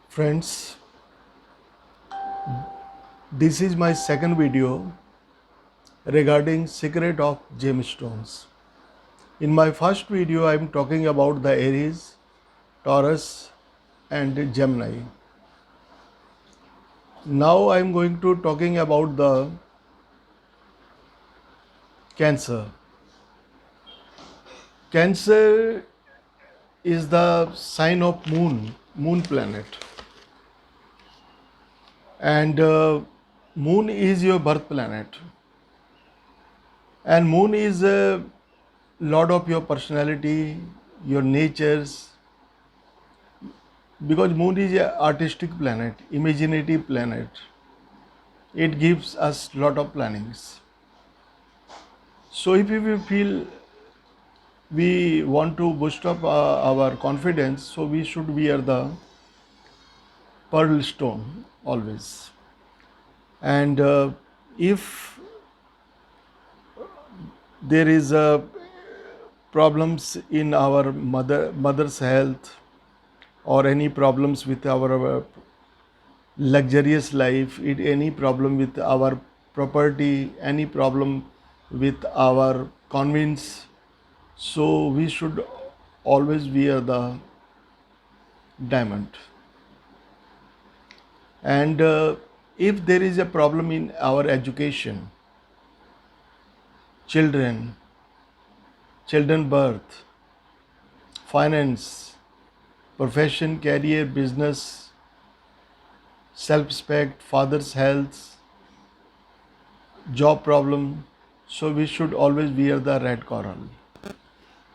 Friends, this is my second video regarding secret of gemstones. In my first video, I am talking about the Aries, Taurus, and Gemini. Now I am going to talking about the Cancer. Cancer is the sign of moon planet, and moon is your birth planet, and moon is a lot of your personality, your natures, because moon is a artistic planet, imaginative planet. It gives us lot of plannings. So if we feel we want to boost up our confidence, so we should wear the pearl stone always. And if there is problems in our mother's health, or any problems with our luxurious life, any problem with our property, any problem with our convenience, so we should always wear the diamond. And if there is a problem in our education, children birth, finance, profession, career, business, self-respect, father's health, job problem, so we should always wear the red coral.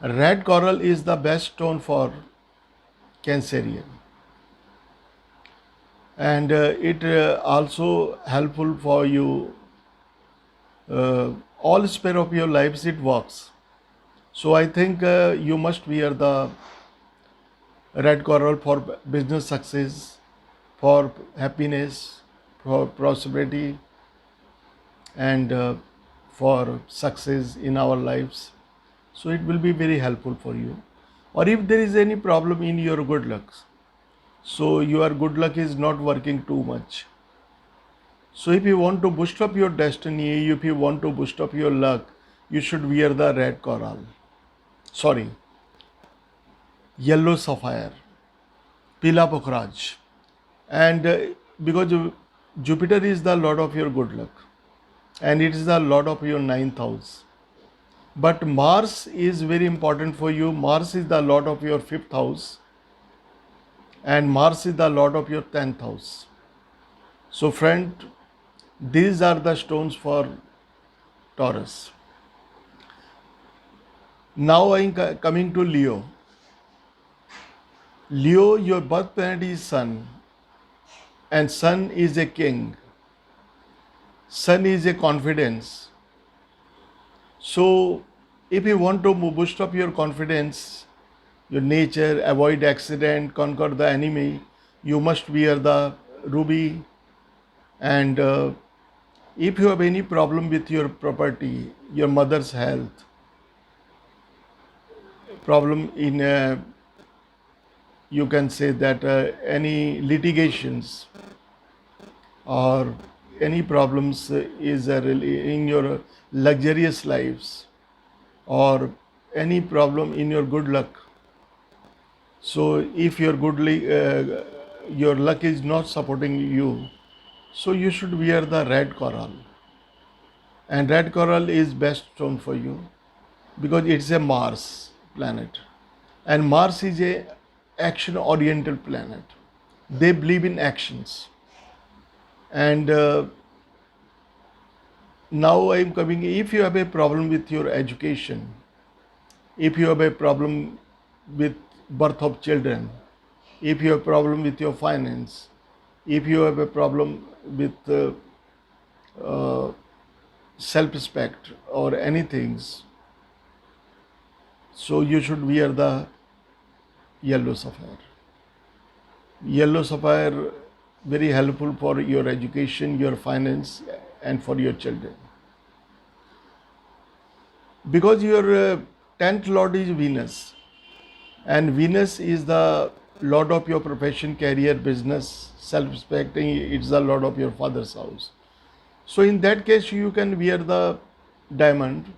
Red coral is the best stone for Cancerian, and it also helpful for you all sphere of your lives. It works. So I think you must wear the red coral for business success, for happiness, for prosperity, and for success in our lives. So it will be very helpful for you. Or if there is any problem in your good luck, so your good luck is not working too much. So if you want to boost up your destiny, if you want to boost up your luck, you should wear the red coral. Sorry, yellow sapphire, pila pokhraj. And because Jupiter is the lord of your good luck, and it is the lord of your ninth house. But Mars is very important for you. Mars is the lord of your fifth house, and Mars is the lord of your 10th house. So friend, these are the stones for Taurus. Now I am coming to Leo. Leo, your birth planet is Sun, and Sun is a king. Sun is a confidence. So if you want to boost up your confidence, your nature, avoid accident, conquer the enemy, you must wear the ruby. And if you have any problem with your property, your mother's health, problem in you can say that any litigations, or any problems is really in your luxurious lives, or any problem in your good luck. So if your luck is not supporting you, so you should wear the red coral. And red coral is best stone for you because it's a Mars planet, and Mars is a action oriented planet. They believe in actions. And now I am coming, if you have a problem with your education, if you have a problem with birth of children, if you have a problem with your finance, if you have a problem with self-respect or anything, so you should wear the yellow sapphire. Yellow sapphire very helpful for your education, your finance, and for your children. Because your 10th lord is Venus, and Venus is the lot of your profession, career, business, self-respect, it's a lot of your father's house. So in that case, you can wear the diamond,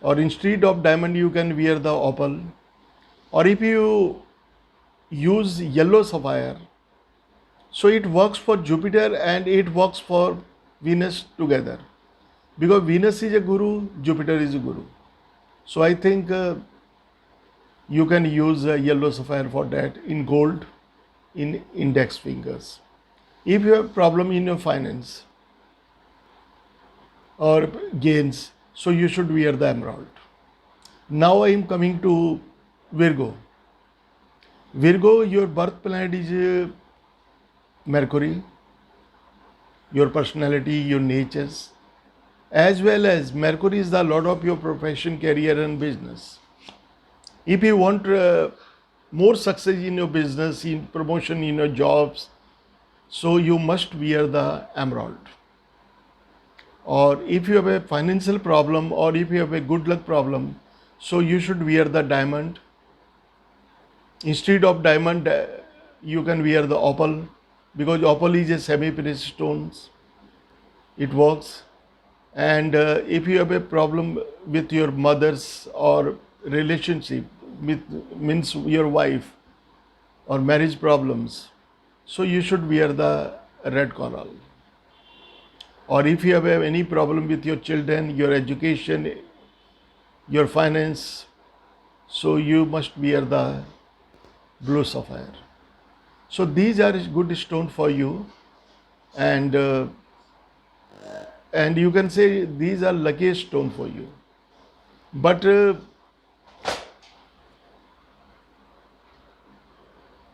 or instead of diamond, you can wear the opal. Or if you use yellow sapphire, so it works for Jupiter and it works for Venus together. Because Venus is a guru, Jupiter is a guru. So I think you can use yellow sapphire for that in gold, in index fingers. If you have problem in your finance or gains, so you should wear the emerald. Now I am coming to Virgo. Virgo, your birth planet is Mercury, your personality, your natures, as well as Mercury is the lord of your profession, career, and business. If you want more success in your business, in promotion, in your jobs, so you must wear the emerald. Or if you have a financial problem, or if you have a good luck problem, so you should wear the diamond. Instead of diamond, you can wear the opal, because opal is a semi-precious stone. It works. And if you have a problem with your mother's or relationship with means your wife or marriage problems, so you should wear the red coral. Or if you have any problem with your children, your education, your finance, so you must wear the blue sapphire. So these are good stone for you, and you can say these are luckiest stone for you. But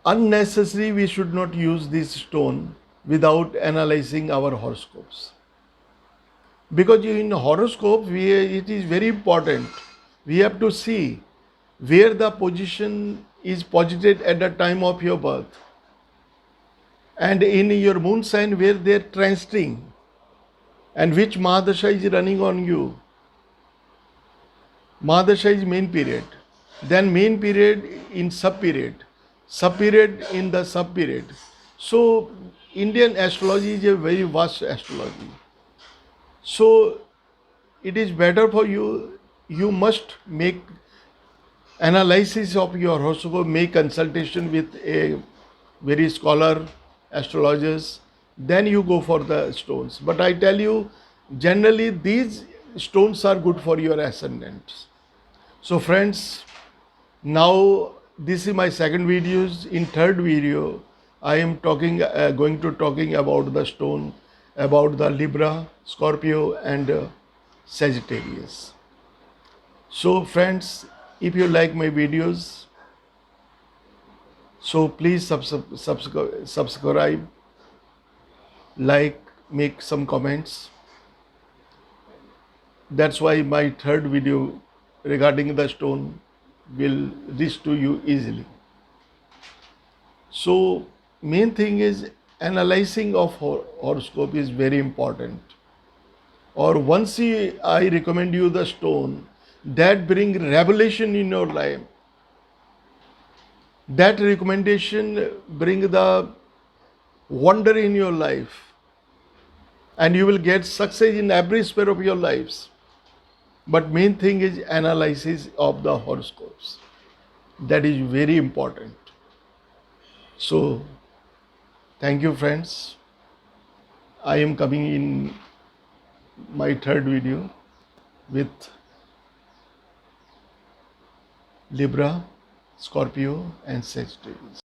unnecessary, we should not use this stone without analyzing our horoscopes. Because in horoscope, it is very important. We have to see where the position is posited at the time of your birth, and in your moon sign where they are transiting, and which Mahadasha is running on you. Mahadasha is main period, then main period in sub period in the sub period. So Indian astrology is a very vast astrology. So it is better for you, you must make analysis of your horoscope, make consultation with a very scholar, astrologers, then you go for the stones. But I tell you, generally these stones are good for your ascendants. So friends, now this is my second videos. In third video, I am going to talking about the stone, about the Libra, Scorpio, and Sagittarius. So friends, if you like my videos, so please subscribe, like, make some comments. That's why my third video regarding the stone will reach to you easily. So main thing is analyzing of horoscope is very important. Or once I recommend you the stone that bring revelation in your life, that recommendation bring the wonder in your life, and you will get success in every sphere of your lives. But main thing is analysis of the horoscopes. That is very important. So thank you friends. I am coming in my third video with Libra, Scorpio, and Sagittarius.